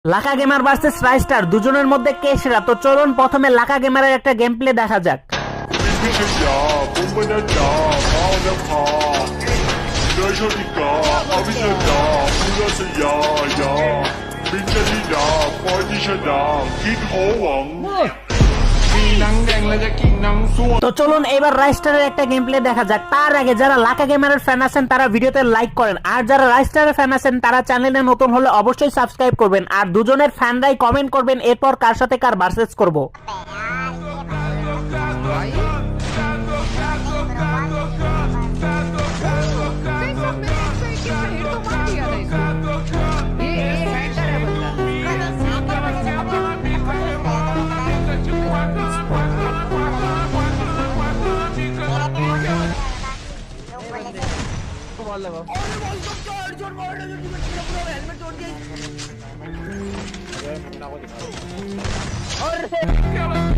লাকা gamer versus রাইস্টার দুজনের মধ্যে কে সেরা? তো চলুন প্রথমে লাকা গেমারের একটা গেম প্লে দেখা যাক। তো চলুন এবার রাইস্টারের একটা গেম প্লে দেখা যাক। তার আগে যারা লাকা গেমারের ফ্যান আছেন তারা ভিডিওতে লাইক করেন, আর যারা রাইস্টারের ফ্যান আছেন তারা চ্যানেলে নতুন হলে অবশ্যই সাবস্ক্রাইব করবেন, আর দুজনের ফ্যানরাই কমেন্ট করবেন এরপর কার সাথে কার ভার্সেস করব। हेलमेट